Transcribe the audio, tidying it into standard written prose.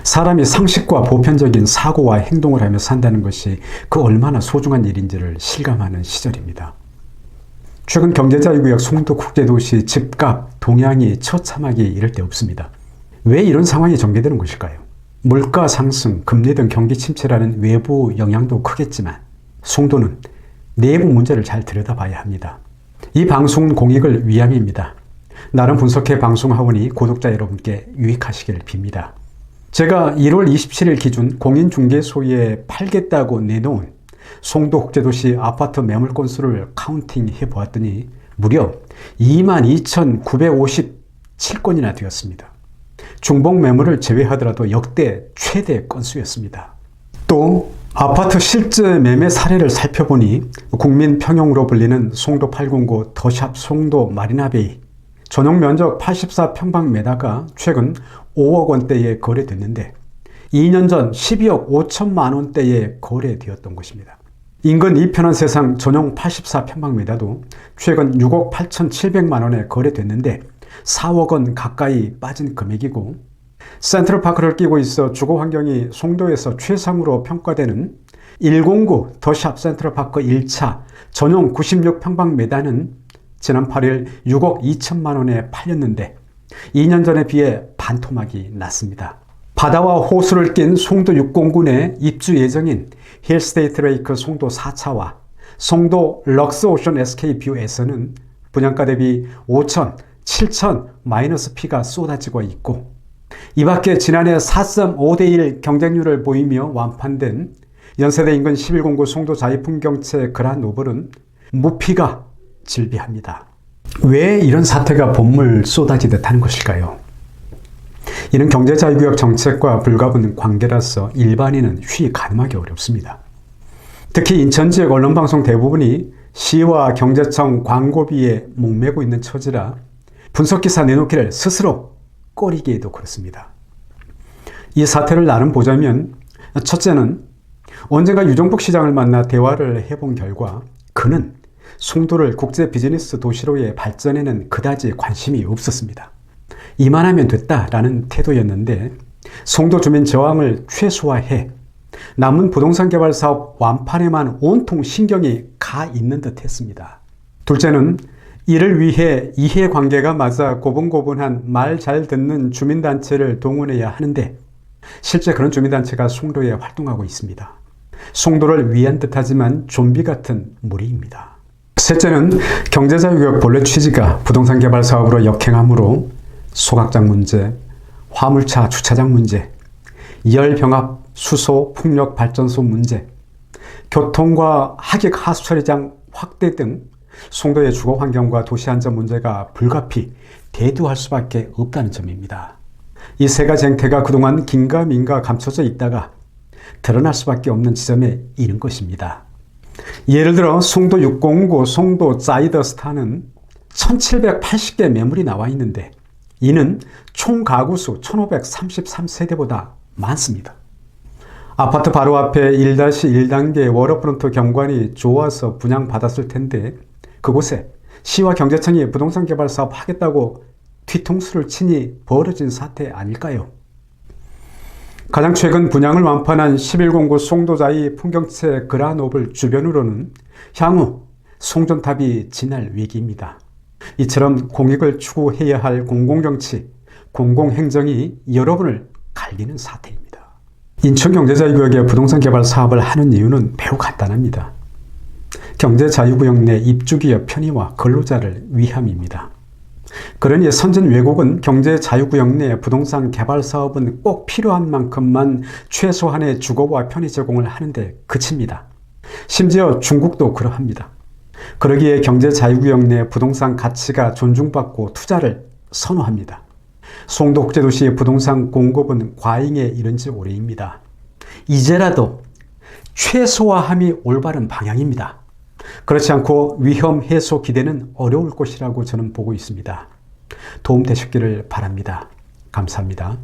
사람이 상식과 보편적인 사고와 행동을 하며 산다는 것이 그 얼마나 소중한 일인지를 실감하는 시절입니다. 최근 경제자유구역 송도국제도시 집값 동향이 처참하기 이를 데 없습니다. 왜 이런 상황이 전개되는 것일까요? 물가 상승, 금리 등 경기 침체라는 외부 영향도 크겠지만 송도는 내부 문제를 잘 들여다봐야 합니다. 이 방송은 공익을 위함입니다. 나름 분석해 방송하오니 구독자 여러분께 유익하시길 빕니다. 제가 1월 27일 기준 공인중개소에 팔겠다고 내놓은 송도국제도시 아파트 매물 건수를 카운팅해 보았더니 무려 22,957건이나 되었습니다. 중복 매물을 제외하더라도 역대 최대 건수였습니다. 또 아파트 실제 매매 사례를 살펴보니 국민평형으로 불리는 송도 809 더샵 송도 마리나베이 전용 면적 84평방미터가 최근 5억 원대에 거래됐는데 2년 전 12억 5천만 원대에 거래되었던 것입니다. 인근 이편한 세상 전용 84평방미터도 최근 6억 8,700만 원에 거래됐는데 4억 원 가까이 빠진 금액이고, 센트럴파크를 끼고 있어 주거 환경이 송도에서 최상으로 평가되는 109 더샵 센트럴파크 1차 전용 96평방미터는 지난 8일 6억 2천만 원에 팔렸는데 2년 전에 비해 반토막이 났습니다. 바다와 호수를 낀 송도 6공군에 입주 예정인 힐스테이트 레이크 송도 4차와 송도 럭스오션 SK뷰에서는 분양가 대비 5천, 7천 마이너스 P가 쏟아지고 있고, 이 밖에 지난해 4.5대1 경쟁률을 보이며 완판된 연세대 인근 1109 송도 자이풍경채 그란노블은 무피가 질비합니다. 왜 이런 사태가 본물 쏟아지듯 하는 것일까요? 이는 경제자유구역 정책과 불가분 관계라서 일반인은 휘 가늠하기 어렵습니다. 특히 인천 지역 언론방송 대부분이 시와 경제청 광고비에 목매고 있는 처지라 분석기사 내놓기를 스스로 꺼리기에도 그렇습니다. 이 사태를 나름 보자면, 첫째는 언젠가 유정복 시장을 만나 대화를 해본 결과 그는 송도를 국제 비즈니스 도시로의 발전에는 그다지 관심이 없었습니다. 이만하면 됐다라는 태도였는데 송도 주민 저항을 최소화해 남은 부동산 개발 사업 완판에만 온통 신경이 가 있는 듯 했습니다. 둘째는 이를 위해 이해관계가 맞아 고분고분한 말 잘 듣는 주민단체를 동원해야 하는데 실제 그런 주민단체가 송도에 활동하고 있습니다. 송도를 위한 듯하지만 좀비 같은 무리입니다. 셋째는 경제자유구역 본래 취지가 부동산 개발 사업으로 역행하므로 소각장 문제, 화물차 주차장 문제, 열병합 수소 풍력 발전소 문제, 교통과 하객 하수처리장 확대 등 송도의 주거 환경과 도시 안전 문제가 불가피 대두할 수밖에 없다는 점입니다. 이 세 가지 행태가 그동안 긴가민가 감춰져 있다가 드러날 수밖에 없는 지점에 이른 것입니다. 예를 들어 송도 609 송도 자이더스타는 1780개 매물이 나와 있는데 이는 총 가구수 1533세대보다 많습니다. 아파트 바로 앞에 1-1단계 워터프론트 경관이 좋아서 분양받았을 텐데 그곳에 시와 경제청이 부동산 개발 사업 하겠다고 뒤통수를 치니 벌어진 사태 아닐까요? 가장 최근 분양을 완판한 1109 송도자이 풍경채 그란노블 주변으로는 향후 송전탑이 지날 위기입니다. 이처럼 공익을 추구해야 할 공공정치, 공공행정이 여러분을 갈리는 사태입니다. 인천경제자유구역에 부동산 개발 사업을 하는 이유는 매우 간단합니다. 경제자유구역 내 입주기업 편의와 근로자를 위함입니다. 그러니 선진 외국은 경제자유구역 내 부동산 개발 사업은 꼭 필요한 만큼만 최소한의 주거와 편의 제공을 하는데 그칩니다. 심지어 중국도 그러합니다. 그러기에 경제자유구역 내 부동산 가치가 존중받고 투자를 선호합니다. 송도국제도시의 부동산 공급은 과잉에 이른 지 오래입니다. 이제라도 최소화함이 올바른 방향입니다. 그렇지 않고 위험 해소 기대는 어려울 것이라고 저는 보고 있습니다. 도움 되셨기를 바랍니다. 감사합니다.